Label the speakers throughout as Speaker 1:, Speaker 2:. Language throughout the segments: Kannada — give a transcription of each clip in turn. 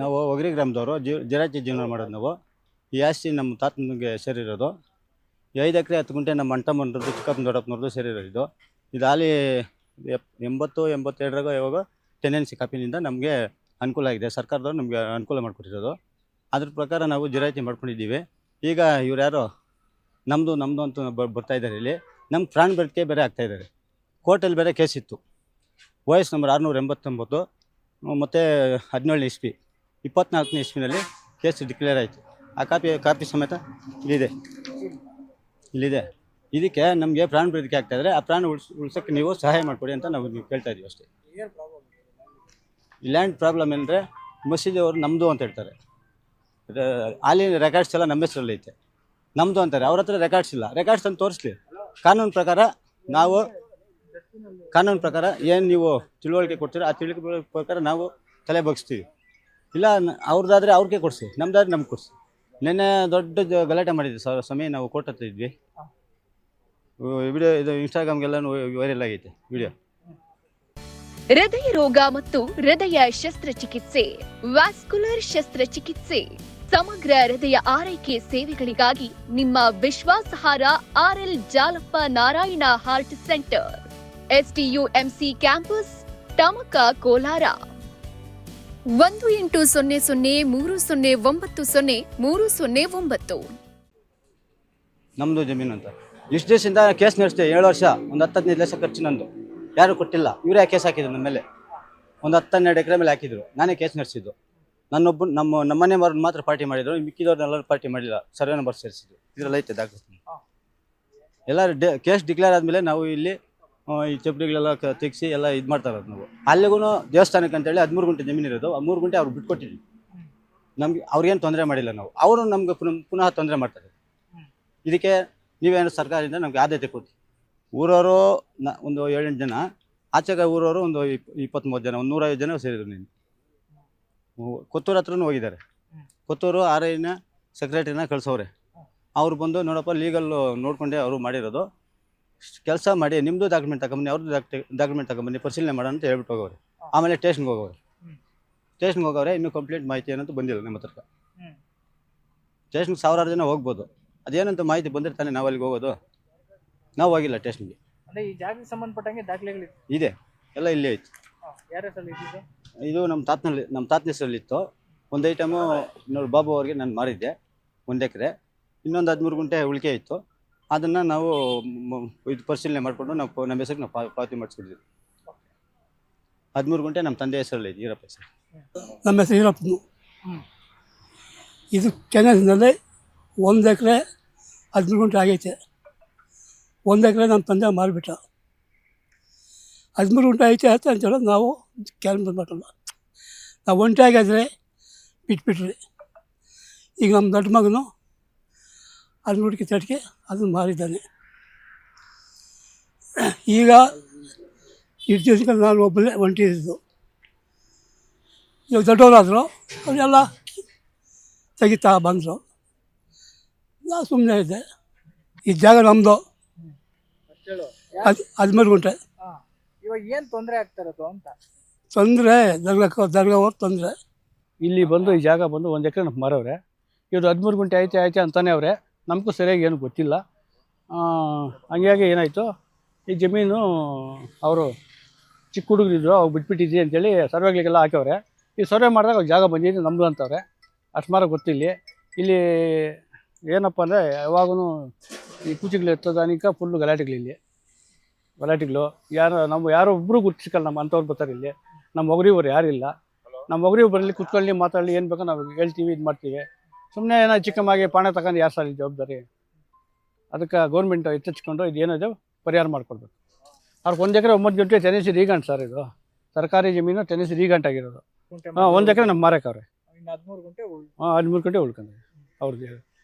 Speaker 1: ನಾವು ಒಗರಿ ಗ್ರಾಮದವರು ಜಿರಾಚಿ ಜೀವನ ಮಾಡೋದು ನಾವು. ಈ ಆಸ್ತಿ ನಮ್ಮ ತಾತನಿಗೆ ಸೇರಿರೋದು. ಈ 5 ಎಕರೆ 10 ಗುಂಟೆ ನಮ್ಮ ಅಣ್ಣ ಚಿಕ್ಕಪ್ಪನ ದೊಡ್ಡಪ್ಪನವ್ರದ್ದು ಸೇರಿರೋದು ಇದು. ಇದು ಹಾಲಿ 80-82 ಯಾವಾಗ ಟೆನೆನ್ಸಿ ಕಾಪಿನಿಂದ ನಮಗೆ ಅನುಕೂಲ ಆಗಿದೆ. ಸರ್ಕಾರದವ್ರು ನಮಗೆ ಅನುಕೂಲ ಮಾಡಿಕೊಟ್ಟಿರೋದು. ಅದ್ರ ಪ್ರಕಾರ ನಾವು ಜಿರಾಚಿ ಮಾಡ್ಕೊಂಡಿದ್ದೀವಿ. ಈಗ ಇವ್ರು ಯಾರೋ ನಮ್ಮದು ಅಂತ ಬರ್ತಾ ಇದ್ದಾರೆ. ಇಲ್ಲಿ ನಮ್ಮ ಪ್ರಾಣ ಬೆಳಕೆ ಬೇರೆ ಆಗ್ತಾಯಿದ್ದಾರೆ. ಕೋರ್ಟಲ್ಲಿ ಬೇರೆ ಕೇಸ್ ಇತ್ತು. OS ನಂಬರ್ 689 ಮತ್ತು 17ನೇ ಇಸ್ವಿ 24ನೇ ಇಸ್ವಿನಲ್ಲಿ ಕೇಸ್ ಡಿಕ್ಲೇರ್ ಆಯಿತು. ಆ ಕಾಪಿ ಸಮೇತ ಇಲ್ಲಿದೆ. ಇದಕ್ಕೆ ನಮಗೆ ಪ್ರಾಣ ಬೆದರಿಕೆ ಆಗ್ತಾಯಿದ್ರೆ ಆ ಪ್ರಾಣ ಉಳ್ಸೋಕ್ಕೆ ನೀವು ಸಹಾಯ ಮಾಡಿಕೊಡಿ ಅಂತ ನಾವು ಕೇಳ್ತಾ ಇದ್ದೀವಿ ಅಷ್ಟೇ. ಈ ಲ್ಯಾಂಡ್ ಪ್ರಾಬ್ಲಮ್ ಏನಂದರೆ ಮಸೀದಿಯವರು ನಮ್ಮದು ಅಂತ ಹೇಳ್ತಾರೆ. ಅಲ್ಲಿ ರೆಕಾರ್ಡ್ಸ್ ಎಲ್ಲ ನಮ್ಮ ಹೆಸರಲ್ಲಿ ಐತೆ. ನಮ್ಮದು ಅಂತಾರೆ. ಅವ್ರ ಹತ್ರ ರೆಕಾರ್ಡ್ಸ್ ಇಲ್ಲ. ರೆಕಾರ್ಡ್ಸ್ ಅಂತ ತೋರಿಸ್ಲಿ. ಕಾನೂನು ಪ್ರಕಾರ ಏನು ನೀವು ತಿಳುವಳಿಕೆ ಕೊಡ್ತೀರೋ ಆ ತಿಳುವಳಿಕೆ ಪ್ರಕಾರ ನಾವು ತಲೆ ಬಗ್ಸ್ತೀವಿ. ಇಲ್ಲ ಅವ್ರದ್ದಾದರೆ ಅವ್ರಿಗೆ ಕೊಡಿಸಿ, ನಮ್ಮದಾದ್ರೆ ನಮ್ಗೆ ಕೊಡಿಸಿ. ನಿನ್ನೆ ದೊಡ್ಡ ಗಲಾಟೆ ಮಾಡಿದ್ವಿ ಸಮಯ. ನಾವು ಕೋರ್ಟ್ ಹತ್ರ ಇದ್ವಿ. ವಿಡಿಯೋ ಇದು ಇನ್ಸ್ಟಾಗ್ರಾಮ್ಗೆಲ್ಲ ವೈರಲ್ ಆಗೈತೆ ವಿಡಿಯೋ.
Speaker 2: ಹೃದಯ ರೋಗ ಮತ್ತು ಹೃದಯ ಶಸ್ತ್ರಚಿಕಿತ್ಸೆ, ವ್ಯಾಸ್ಕುಲರ್ ಶಸ್ತ್ರಚಿಕಿತ್ಸೆ, ಸಮಗ್ರ ಹೃದಯ ಆರೈಕೆ ಸೇವೆಗಳಿಗಾಗಿ ನಿಮ್ಮ ವಿಶ್ವಾಸಾರ್ಹ RL Jalappa Narayana Heart Centre, STUMC campus, Tamaka, Kolar. 180030090309.
Speaker 1: ನಮ್ಮದು ಜಮೀನು ಅಂತ ಇಷ್ಟು ದಿವಸದಿಂದ ಕೇಸ್ ನಡೆಸ್ತೀವಿ. 7 ವರ್ಷ, ಒಂದು 10-15 ಲಕ್ಷ ಖರ್ಚು ನಂದು. ಯಾರು ಕೊಟ್ಟಿಲ್ಲ. ಇವರೇ ಕೇಸ್ ಹಾಕಿದ್ರು ನನ್ನ ಮೇಲೆ. ಒಂದು 10-12 ಎಕರೆ ಮೇಲೆ ಹಾಕಿದ್ರು. ನಾನೇ ಕೇಸ್ ನಡೆಸಿದ್ದು. ನಮ್ಮನೆ ಮರನ್ನು ಮಾತ್ರ ಪಾರ್ಟಿ ಮಾಡಿದ್ರು. ಮಿಕ್ಕಿದವ್ರನ್ನೆಲ್ಲರೂ ಪಾರ್ಟಿ ಮಾಡಿಲ್ಲ. ಸರ್ವೆ ನಂಬರ್ ಸೇರಿಸಿದ್ರು. ಇದರಲ್ಲಿ ಐತೆ ದಾಖಲೆ. ಎಲ್ಲ ಕೇಸ್ ಡಿಕ್ಲೇರ್ ಆದಮೇಲೆ ನಾವು ಇಲ್ಲಿ ಈ ಚಪ್ಪಡಿಗಳೆಲ್ಲ ತೆಗಿಸಿ ಎಲ್ಲ ಇದು ಮಾಡ್ತಾ ಇರೋದು ನಾವು. ಅಲ್ಲಿಗೂ ದೇವಸ್ಥಾನಕ್ಕೆ ಅಂತೇಳಿ 13 ಗುಂಟೆ ಜಮೀನು ಇರೋದು. ಆ 3 ಗುಂಟೆ ಅವ್ರು ಬಿಟ್ಕೊಟ್ಟಿದ್ವಿ. ನಮ್ಗೆ ಅವ್ರಿಗೇನು ತೊಂದರೆ ಮಾಡಿಲ್ಲ ನಾವು. ಅವರು ನಮ್ಗೆ ಪುನಃ ತೊಂದರೆ ಮಾಡ್ತಾರೆ. ಇದಕ್ಕೆ ನೀವೇನು ಸರ್ಕಾರದಿಂದ ನಮ್ಗೆ ಆದ್ಯತೆ ಕೊಡ್ತೀವಿ. ಊರವರು ಒಂದು 7-8 ಜನ, ಆಚೆಗೆ ಊರವರು ಒಂದು 20-30 ಜನ, ಒಂದು 150 ಜನ ಸೇರಿದ್ರು. ನೀನು ಕೊತ್ತೂರು ಹತ್ರನೂ ಹೋಗಿದ್ದಾರೆ. ಕೊತ್ತೂರು RIನ ಸೆಕ್ರೆಟರಿನ ಕಳಿಸೋರೆ. ಅವ್ರು ಬಂದು ನೋಡಪ್ಪ ಲೀಗಲ್ ನೋಡ್ಕೊಂಡೆ ಅವರು ಮಾಡಿರೋದು, ಕೆಲಸ ಮಾಡಿ ನಿಮ್ಮದು ಡಾಕ್ಯುಮೆಂಟ್ ತಗೊಂಬನ್ನಿ, ಅವ್ರದ್ದು ಡಾಕ್ಯುಮೆಂಟ್ ತಗೊಂಬನ್ನಿ, ಪರಿಶೀಲನೆ ಮಾಡೋಣ ಅಂತ ಹೇಳ್ಬಿಟ್ಟು ಹೋಗೋರೆ. ಆಮೇಲೆ ಸ್ಟೇಷನ್ಗೆ ಹೋಗೋರೆ. ಇನ್ನೂ ಕಂಪ್ಲೀಟ್ ಮಾಹಿತಿ ಏನಂತೂ ಬಂದಿಲ್ಲ ನಮ್ಮ ಹತ್ರ. ಸ್ಟೇಷನ್ಗೆ 1000 ಜನ ಹೋಗ್ಬೋದು. ಅದೇನಂತ ಮಾಹಿತಿ ಬಂದರೆ ತಾನೇ ನಾವು ಅಲ್ಲಿಗೆ ಹೋಗೋದು. ನಾವು ಹೋಗಿಲ್ಲ ಸ್ಟೇಷನ್ಗೆ.
Speaker 3: ಈ ಜಾಗಕ್ಕೆ ಸಂಬಂಧಪಟ್ಟಂಗೆ ದಾಖಲೆಗಳು
Speaker 1: ಇದೆ, ಎಲ್ಲ ಇಲ್ಲೇ ಐತೆ. ಇದು ನಮ್ಮ ತಾತನ ಹೆಸರಲ್ಲಿತ್ತು. ಒಂದು ಐಟಮು ಇನ್ನೊಂದು ಬಾಬು ಅವ್ರಿಗೆ ನಾನು ಮಾರಿದ್ದೆ 1 ಎಕರೆ. ಇನ್ನೊಂದು 13 ಗುಂಟೆ ಉಳಿಕೆ ಇತ್ತು. ಅದನ್ನು ನಾವು ಇದು ಪರಿಶೀಲನೆ ಮಾಡಿಕೊಂಡು ನಮ್ಮ ಹೆಸರಿಗೆ ನಾವು ಪಾವತಿ ಮಾಡಿಸ್ಬಿಟ್ಟಿದ್ವಿ. 13 ಗುಂಟೆ ನಮ್ಮ ತಂದೆ ಹೆಸರಲ್ಲಿ ಇದೆ, ಈರಪ್ಪ ಹೆಸರು.
Speaker 4: ನಮ್ಮ ಹೆಸರು ಈರಪ್ಪನು. ಇದು ಕೆನಲ್ನಲ್ಲಿ 1 ಎಕರೆ 13 ಗುಂಟೆ ಆಗೈತೆ. 1 ಎಕರೆ ನಮ್ಮ ತಂದೆ ಮಾರಿಬಿಟ್ಟ. 13 ಗುಂಟೆ ಐತೆ ಅಂತೇಳಿ ನಾವು ಕ್ಯಾನ್ಸಲ್ ಮಾಡಲ್ಲ. ನಾವು ಒಂಟಿ ಆಗಿದ್ರೆ ಬಿಟ್ಬಿಟ್ರಿ. ಈಗ ನಮ್ಮ ದೊಡ್ಡ ಮಗನು 13 ಗುಂಟೆ ತಟ್ಟಿಗೆ ಅದನ್ನು ಮಾರಿದ್ದಾನೆ. ಈಗ ಇಷ್ಟು ನಾನು ಒಬ್ಬನೇ ಒಂಟಿ ಇದ್ದು. ಇವಾಗ ದೊಡ್ಡವರಾದರು, ಅವರೆಲ್ಲ ತೆಗಿತಾ ಬಂದರು. ನಾನು ಸುಮ್ಮನೆ ಇದ್ದೆ. ಈ ಜಾಗ ನಮ್ಮದು. 13 ಗುಂಟೆ.
Speaker 3: ಇವಾಗ ಏನು ತೊಂದರೆ ಆಗ್ತಾ ಇರೋದು ಅಂತ?
Speaker 4: ತೊಂದರೆ ದರ್ಗಾವ್ರು ತೊಂದರೆ.
Speaker 5: ಇಲ್ಲಿ ಬಂದು ಈ ಜಾಗ ಬಂದು 1 ಎಕರೆ ನಮ್ಗೆ ಮಾರವ್ರೆ. ಇವ್ರು 13 ಗುಂಟೆ ಐತೆ ಅಂತಾನೆ ಅವರೇ. ನಮಗೂ ಸರಿಯಾಗಿ ಏನು ಗೊತ್ತಿಲ್ಲ. ಹಂಗಾಗಿ ಏನಾಯಿತು, ಈ ಜಮೀನು ಅವರು ಚಿಕ್ಕ ಹುಡುಗರಿದ್ರು, ಅವ್ರು ಬಿಟ್ಬಿಟ್ಟಿದ್ವಿ ಅಂತೇಳಿ ಸರ್ವೆಗಳಿಗೆಲ್ಲ ಹಾಕವ್ರೆ. ಈ ಸರ್ವೆ ಮಾಡಿದಾಗ ಜಾಗ ಬಂದಿದ್ದು ನಮ್ಮದು ಅಂತವ್ರೆ. ಅಷ್ಟು ಮಾರ ಗೊತ್ತಿಲ್ಲ. ಇಲ್ಲಿ ಏನಪ್ಪ ಅಂದರೆ ಯಾವಾಗೂ ಈ ಕೂಚಿಗಳು ಎತ್ತೋದಾನಿಕ ಫುಲ್ಲು ಗಲಾಟೆಗಳು ಯಾರೋ ಒಬ್ಬರು ಗುರ್ತಿಸ್ಕಲ್ಲ. ನಮ್ಮ ಅಂಥವ್ರು ಬರ್ತಾರೆ ಇಲ್ಲಿ. ನಮ್ಮ ಒಗರಿವ್ರು ಯಾರಿಲ್ಲ. ನಮ್ಮ ಒಗರಿವ್ರು ಬರಲಿ, ಕುತ್ಕೊಳ್ಳಿ, ಮಾತಾಡಲಿ, ಏನು ಬೇಕೋ ನಾವು ಹೇಳ್ತೀವಿ, ಇದು ಮಾಡ್ತೀವಿ. ಸುಮ್ಮನೆ ಏನೋ ಚಿಕ್ಕಮ್ಮಾಗಿ ಪಾಣ ತಗೊಂಡು ಯಾರು ಸಾಲ ಜವಾಬ್ದಾರಿ. ಅದಕ್ಕೆ ಗೌರ್ಮೆಂಟ್ ಎಚ್ಚೆಚ್ಕೊಂಡು ಇದೇನಿದೆ ಪರಿಹಾರ ಮಾಡಿಕೊಡ್ಬೇಕು. ಅವ್ರಿಗೆ 1 ಎಕರೆ 9 ಗುಂಟೆ ಟೆನೆಸಿ ರೀಗಂಟ್ ಸರ್. ಇದು ಸರ್ಕಾರಿ ಜಮೀನು, ಟೆನೆಸಿ ರೀಗಂಟ್ ಆಗಿರೋದು. 1 ಎಕರೆ ನಮ್ಮ ಮಾರಕ್ಕವ್ರೆ.
Speaker 3: 13 ಗುಂಟೆ
Speaker 5: 13 ಗುಂಟೆ ಉಳ್ಕೊಂಡ್ರೆ ಅವ್ರಿಗೆ.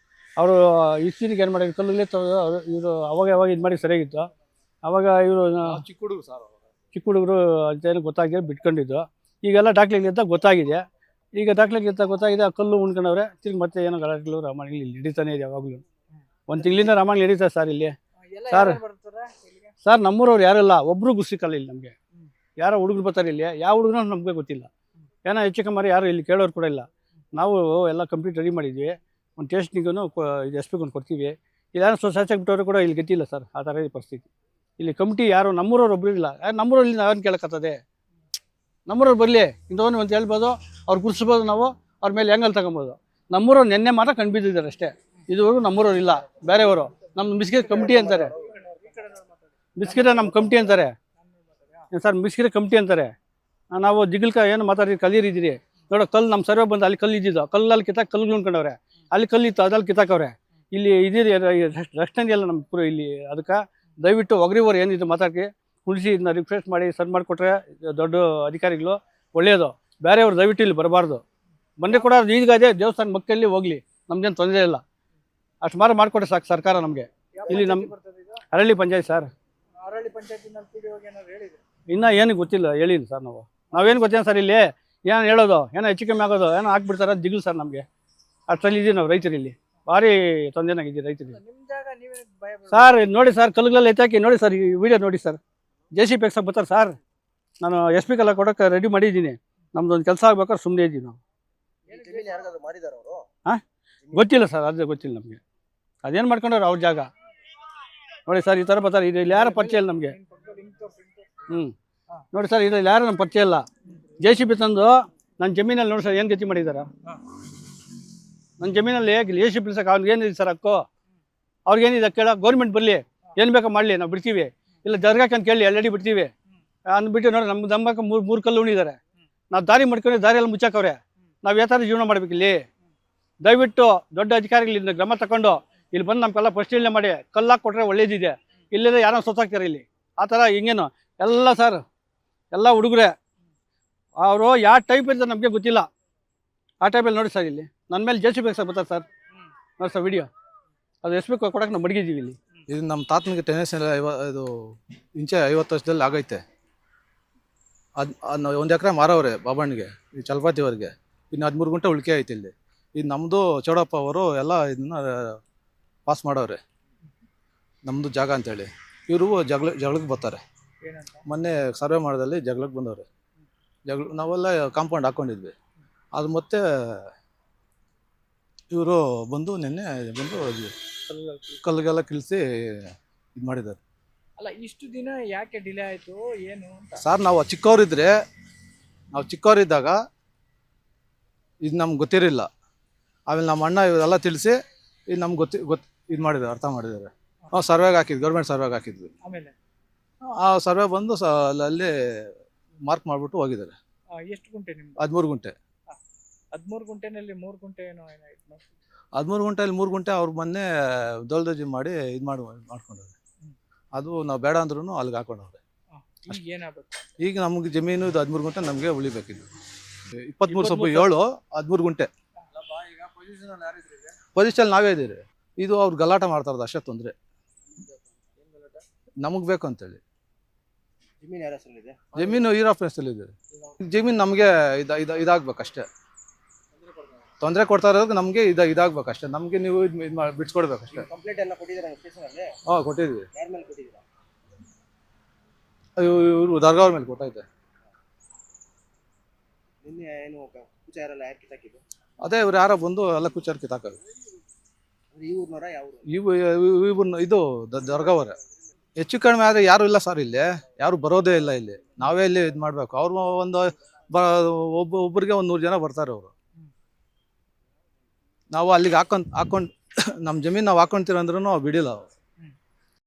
Speaker 5: ಅವರು ಇಸ್ತಿನಿಗೆ ಏನು ಮಾಡಿದ್ರು, ಕಲ್ಲಲ್ಲೇ ಇವರು ಅವಾಗ ಇದು ಮಾಡಿ ಸರಿಯಾಗಿತ್ತು. ಅವಾಗ ಇವರು ಚಿಕ್ಕ ಹುಡುಗರು ಅಂತೇನು ಗೊತ್ತಾಗಿದೆ, ಬಿಟ್ಕೊಂಡಿದ್ದು. ಈಗೆಲ್ಲ ದಾಖಲೆಗಳಿಂದ ಗೊತ್ತಾಗಿದೆ. ಆ ಕಲ್ಲು ಉಣ್ಕೊಂಡವ್ರೆ. ತಿರ್ಗಿ ಮತ್ತೆ ಏನೋ ಗಲಾಟೆಗಳು ರಾಮಾಯಣಗಳು ಇಲ್ಲಿ ನಡೀತಾನೆ ಇದೆ ಯಾವಾಗಲೂ. 1 ತಿಂಗಳಿಂದ ರಾಮಾಯಣ ನಡೀತಾರೆ ಸರ್ ಇಲ್ಲಿ. ಸರ್ ನಮ್ಮೂರವ್ರು ಯಾರಿಲ್ಲ, ಒಬ್ಬರು ಗುರ್ಸಿಕಲ್ಲ ಇಲ್ಲಿ ನಮಗೆ. ಯಾರೋ ಹುಡುಗರು ಬರ್ತಾರೆ ಇಲ್ಲಿ. ಯಾವ ಹುಡುಗರು ನಮಗೆ ಗೊತ್ತಿಲ್ಲ. ಏನೋ ಹೆಚ್ಚು ಕಮ್ಮಿ ಯಾರು ಇಲ್ಲಿ ಕೇಳೋರು ಕೂಡ ಇಲ್ಲ. ನಾವು ಎಲ್ಲ ಕಂಪ್ಲೀಟ್ ರೆಡಿ ಮಾಡಿದ್ವಿ. ಒಂದು ಟೇಸ್ಟಿಗೂ ಇದು ಎಸ್ ಪಿಗೊಂದು ಕೊಡ್ತೀವಿ. ಇಲ್ಲಾಂದ್ರೆ ಸ್ವಚ್ಛಾಗಿ ಬಿಟ್ಟವರು ಕೂಡ ಇಲ್ಲಿ ಗೊತ್ತಿಲ್ಲ ಸರ್, ಆ ಥರ ಪರಿಸ್ಥಿತಿ. ಇಲ್ಲಿ ಕಮಿಟಿ ಯಾರು ನಮ್ಮೂರವ್ರು ಒಬ್ಬರು ಇಲ್ಲ. ನಮ್ಮೂರಲ್ಲಿ ನಾವೇನು ಕೇಳೋಕ್ಕತ್ತದೆ? ನಮ್ಮೂರವ್ರು ಬರಲಿ ಇಂಥವನು ಅಂತ ಹೇಳ್ಬೋದು, ಅವ್ರು ಗುರ್ಸ್ಬೋದು, ನಾವು ಅವ್ರ ಮೇಲೆ ಹೆಂಗಲ್ಲಿ ತಗೊಬೋದು. ನಮ್ಮೂರವ್ರು ನೆನ್ನೆ ಮಾತ್ರ ಕಂಡುಬಿದ್ದಿದ್ದಾರೆ ಅಷ್ಟೇ. ಇದುವರೆಗೂ ನಮ್ಮೂರವ್ರು ಇಲ್ಲ, ಬೇರೆಯವರು. ನಮ್ಮ ಬಿಸ್ಕೆಟ್ ಕಮಿಟಿ ಅಂತಾರೆ, ಬಿಸ್ಕೆಟ ನಮ್ಮ ಕಮಿಟಿ ಅಂತಾರೆ ಸರ್, ಬಿಸ್ಕೆಟ್ ಕಮಿಟಿ ಅಂತಾರೆ. ನಾವು ಜಿಗಿಲ್ಕ ಏನು ಮಾತಾಡಿ ಕಲ್ಲಿರಿದ್ದೀರಿ ನೋಡೋ, ಕಲ್ಲು ನಮ್ಮ ಸರ್ವೆ ಬಂದು ಅಲ್ಲಿ ಕಲ್ಲು ಇದ್ದಿದ್ದು, ಕಲ್ಲಲ್ಲಿ ಕಿತ್ತಾಕ ಕಲ್ಲು ಉಣ್ಕೊಂಡವ್ರೆ. ಅಲ್ಲಿ ಕಲ್ಲಿತ್ತು ಅದ್ರಲ್ಲಿ ಕಿತ್ತಾಕವ್ರೆ. ಇಲ್ಲಿ ಇದ್ದೀರಿ ರಕ್ಷಣೆ ಎಲ್ಲ ನಮ್ಮ ಪೂರ ಇಲ್ಲಿ. ಅದಕ್ಕೆ ದಯವಿಟ್ಟು ಒಗ್ರಿವರು ಏನಿದೆ ಮಾತಾಡಿ ಉಳಿಸಿ ಇದನ್ನ ರಿಫ್ರೆಶ್ ಮಾಡಿ ಸರ್ ಮಾಡಿಕೊಟ್ರೆ ದೊಡ್ಡ ಅಧಿಕಾರಿಗಳು ಒಳ್ಳೆಯದು. ಬೇರೆಯವರು ದಯವಿಟ್ಟು ಇಲ್ಲಿ ಬರಬಾರ್ದು. ಬಂದರೆ ಕೂಡ ಈಗ ಅದೇ ದೇವಸ್ಥಾನ ಮಕ್ಕಳಲ್ಲಿ ಹೋಗಲಿ, ನಮ್ದೇನು ತೊಂದರೆ ಇಲ್ಲ. ಅಷ್ಟು ಮಾರು ಮಾಡಿಕೊಟ್ರೆ ಸಾಕು ಸರ್ಕಾರ ನಮಗೆ. ಇಲ್ಲಿ ನಮ್ಮ ಅರಳಿ ಪಂಚಾಯತ್ ಸರ್.
Speaker 3: ಅರಳಿ ಪಂಚಾಯತಿನಲ್ಲಿ PDO ಗೆ ಏನಾದ್ರು ಹೇಳಿದ್ರೆ?
Speaker 5: ಇನ್ನೂ ಏನು ಗೊತ್ತಿಲ್ಲ, ಹೇಳಿಲ್ಲ ಸರ್. ನಾವೇನು ಗೊತ್ತಿಲ್ಲ ಸರ್. ಇಲ್ಲಿ ಏನು ಹೇಳೋದು, ಏನೋ ಹೆಚ್ಚು ಕಮ್ಮಿ ಆಗೋದು, ಏನೋ ಹಾಕ್ಬಿಡ್ತಾರೆ ದಿಗ್ಲು ಸರ್ ನಮಗೆ. ಅಷ್ಟರಲ್ಲಿ ಇದ್ದೀವಿ ನಾವು ರೈತರು. ಇಲ್ಲಿ ಭಾರಿ ತೊಂದರೆನಾಗಿದ್ದೀವಿ ರೈತರಿಗೆ
Speaker 3: ನಿಮ್ಮ ಜಾಗ ನೀವೇ ಭಯ
Speaker 5: ಸರ್. ನೋಡಿ ಸರ್, ಕಲ್ಲುಗಳೆಲ್ಲ ಎತ್ತಾಕಿ ನೋಡಿ ಸರ್, ಈ ವಿಡಿಯೋ ನೋಡಿ ಸರ್. JCB ಎಕ್ಸಾಗ ಬರ್ತಾರೆ ಸರ್. ನಾನು SP ಎಲ್ಲ ಕೊಡೋಕೆ ರೆಡಿ ಮಾಡಿದ್ದೀನಿ. ನಮ್ದೊಂದು ಕೆಲಸ ಆಗ್ಬೇಕಾದ್ರೆ ಸುಮ್ಮನೆ ಇದ್ದೀವಿ ನಾವು. ಹಾಂ, ಗೊತ್ತಿಲ್ಲ ಸರ್, ಅದೇ ಗೊತ್ತಿಲ್ಲ ನಮಗೆ. ಅದೇನು ಮಾಡ್ಕೊಂಡವ್ರು ಅವ್ರ ಜಾಗ ನೋಡಿ ಸರ್. ಈ ಥರ ಬರ್ತಾರೆ, ಇಲ್ಲಿ ಯಾರ ಪರಿಚಯ ಇಲ್ಲ ನಮಗೆ. ನೋಡಿ ಸರ್, ಇದ್ರಲ್ಲಿ ಯಾರು ನಮ್ಮ ಪರಿಚಯ ಇಲ್ಲ. JCB ತಂದು ನನ್ನ ಜಮೀನಲ್ಲಿ ನೋಡಿ ಸರ್ ಏನು ಗತಿ ಮಾಡಿದ್ದಾರೆ. ನನ್ನ ಜಮೀನಲ್ಲಿ JCB ಬಿಡ್ಸಕ್ಕೆ ಅವ್ನಿಗೆ ಏನಿದೆ ಸರ್ ಹಕ್ಕು? ಅವ್ರಿಗೇನಿದೆ ಕೇಳ? ಗೌರ್ಮೆಂಟ್ ಬರಲಿ, ಏನು ಬೇಕೋ ಮಾಡಲಿ, ನಾವು ಬಿಡ್ತೀವಿ. ಇಲ್ಲ ದರ್ಗಾಕ್ಕೆ ಅಂತ ಕೇಳಿ ಎಲ್ಲೆಡಿ ಬಿಡ್ತೀವಿ ಅಂದ್ಬಿಟ್ಟು ನೋಡಿ. ನಮ್ಮ ದಮ್ಮಕ್ಕೆ ಮೂರು ಕಲ್ಲು ಉಣಿದ್ದಾರೆ. ನಾವು ದಾರಿ ಮಾಡ್ಕೊಂಡು ದಾರಿಯೆಲ್ಲ ಮುಚ್ಚಾಕವ್ರೆ. ನಾವು ಯಾವ ಥರ ಜೀವನ ಮಾಡ್ಬೇಕಿಲ್ಲಿ? ದಯವಿಟ್ಟು ದೊಡ್ಡ ಅಧಿಕಾರಿಗಳಿಂದ ಕ್ರಮ ತಗೊಂಡು ಇಲ್ಲಿ ಬಂದು ನಮ್ಗೆಲ್ಲ ಪರಿಶೀಲನೆ ಮಾಡಿ ಕಲ್ಲಾಕಿ ಕೊಟ್ಟರೆ ಒಳ್ಳೇದಿದೆ. ಇಲ್ಲದೆ ಯಾರೋ ಸೊತ್ತಾಗ್ತಾರೆ ಇಲ್ಲಿ. ಆ ಥರ ಹಿಂಗೇನು ಎಲ್ಲ ಸರ್, ಎಲ್ಲ ಹುಡುಗರೆ ಅವರು ಯಾವ ಟೈಪ್ ಇರ್ತಾರೆ ನಮಗೆ ಗೊತ್ತಿಲ್ಲ. ಆ ಟೈಪಲ್ಲಿ ನೋಡಿ ಸರ್. ಇಲ್ಲಿ ನನ್ನ ಮೇಲೆ JCB ಸರ್ ಬರ್ತಾರೆ ಸರ್. ನೋಡಿ ಸರ್ ವಿಡಿಯೋ, ಅದು SP ಕೊಡೋಕೆ ನಾವು ಮಡಗಿದ್ದೀವಿ ಇಲ್ಲಿ.
Speaker 6: ಇದು ನಮ್ಮ ತಾತನಿಗೆ ಟೆನ್ನಿಸ್ ಇದು ಇಂಚೆ 50 ವರ್ಷದಲ್ಲಿ ಆಗೈತೆ. ಅದು 1 ಎಕರೆ ಮಾರವ್ರೆ ಬಾಬಣ್ಣಗೆ, ಈ ಚಲಪಾತಿಯವ್ರಿಗೆ. ಇನ್ನು 13 ಗುಂಟೆ ಉಳಿಕೆ ಐತೆ ಇಲ್ಲಿ. ಇದು ನಮ್ಮದು ಚೌಡಪ್ಪ ಅವರು ಎಲ್ಲ ಇದನ್ನ ಪಾಸ್ ಮಾಡವ್ರೆ, ನಮ್ಮದು ಜಾಗ ಅಂತೇಳಿ. ಇವರು ಜಗಳಕ್ಕೆ ಬರ್ತಾರೆ. ಮೊನ್ನೆ ಸರ್ವೆ ಮಾಡೋದಲ್ಲಿ ಜಗಳಕ್ಕೆ ಬಂದವ್ರೆ. ನಾವೆಲ್ಲ ಕಾಂಪೌಂಡ್ ಹಾಕ್ಕೊಂಡಿದ್ವಿ. ಅದು ಮತ್ತೆ ಇವರು ಬಂದು ನಿನ್ನೆ ಬಂದು ಕಲ್ಲಿಗೆಲ್ಲ ಕಿಳಿಸಿ ಇದು ಮಾಡಿದ್ದಾರೆ.
Speaker 3: ಅಲ್ಲ, ಇಷ್ಟು ದಿನ ಯಾಕೆ ಡಿಲೇ ಆಯ್ತು ಏನು ಅಂತ
Speaker 6: ಸರ್, ನಾವು ಚಿಕ್ಕವರಿದ್ದಾಗ ಇದು ನಮ್ಗೆ ಗೊತ್ತಿರಲಿಲ್ಲ. ಆಮೇಲೆ ನಮ್ಮ ಅಣ್ಣ ಇವರೆಲ್ಲ ತಿಳಿಸಿ ಇದು ನಮ್ಗೆ ಇದು ಮಾಡಿದ್ದಾರೆ, ಅರ್ಥ ಮಾಡಿದ್ದಾರೆ. ನಾವು ಸರ್ವೆಗೆ ಹಾಕಿದ್ವಿ, ಗೌರ್ಮೆಂಟ್ ಸರ್ವೆಗೆ ಹಾಕಿದ್ವಿ.
Speaker 3: ಆಮೇಲೆ
Speaker 6: ಆ ಸರ್ವೆ ಬಂದು ಅಲ್ಲಿ ಮಾರ್ಕ್ ಮಾಡಿಬಿಟ್ಟು ಹೋಗಿದ್ದಾರೆ.
Speaker 3: ಎಷ್ಟು ಗುಂಟೆ ನಿಮ್ದು?
Speaker 6: 13 ಗುಂಟೆ.
Speaker 3: 13 ಗುಂಟೆನಲ್ಲಿ 3 ಗುಂಟೆ ಏನೋ ಏನಾಯ್ತು?
Speaker 6: 13 ಗುಂಟೆಯಲ್ಲಿ 3 ಗುಂಟೆ ಅವ್ರು ಮೊನ್ನೆ ದೊಲ್ದಜಿ ಮಾಡಿ ಇದು ಮಾಡ್ಕೊಂಡವ್ರೆ. ಅದು ನಾವು ಬೇಡ ಅಂದ್ರೂ ಅಲ್ಲಿಗೆ ಹಾಕೊಂಡವ್ರೆ.
Speaker 3: ಈಗ ಏನಾಗಬೇಕು?
Speaker 6: ಈಗ ನಮ್ಗೆ ಜಮೀನು ಇದು 13 ಗುಂಟೆ ನಮಗೆ ಉಳಿಬೇಕಿದ್ದು. 23 ಸ್ವಲ್ಪ 7 13 ಗುಂಟೆ ಪೊಸಿಷನ್ ನಾವೇ ಇದ್ದೀರಿ. ಇದು ಅವ್ರು ಗಲಾಟೆ ಮಾಡ್ತಾರದು ಅಷ್ಟೇ ತೊಂದರೆ. ನಮಗೆ ಬೇಕು ಅಂತೇಳಿ ಜಮೀನು ಈರಪ್ಪ ಹೆಸರಲ್ಲಿದೆ. ಜಮೀನು ನಮಗೆ ಇದಾಗಬೇಕಷ್ಟೇ. ತೊಂದರೆ ಕೊಡ್ತಾ ಇರೋದಕ್ಕೆ ನಮಗೆ ಇದಾಗಬೇಕಷ್ಟೇ. ನಮಗೆ ನೀವು ಇದು ಬಿಡಿಸ್ಕೊಡ್ಬೇಕಷ್ಟೇ. ಹಾಂ, ಕೊಟ್ಟಿದ್ವಿ. ಇವರು ದರ್ಗಾ ಮೇಲೆ ಕೊಟ್ಟೈತೆ. ಅದೇ ಇವ್ರು ಯಾರೋ ಬಂದು ಎಲ್ಲ ಕುಚ್ಚಾರ ಕಿತ್ತಾಕೋದು. ಇದು ದರ್ಗಾವರೇ. ಹೆಚ್ಚು ಕಡಿಮೆ ಆದರೆ ಯಾರು ಇಲ್ಲ ಸರ್, ಇಲ್ಲಿ ಯಾರು ಬರೋದೇ ಇಲ್ಲ. ಇಲ್ಲಿ ನಾವೇ ಇಲ್ಲಿ ಇದು ಮಾಡಬೇಕು. ಅವ್ರು ಒಂದು ಒಬ್ಬರಿಗೆ 100 ಜನ ಬರ್ತಾರೆ. ಅವರು ನಾವು ಅಲ್ಲಿಗೆ ಹಾಕೊಂಡು ನಮ್ಮ ಜಮೀನು ನಾವು ಹಾಕೊಂತೀರಂದ್ರೂ ಬಿಡಿಲ್ಲ.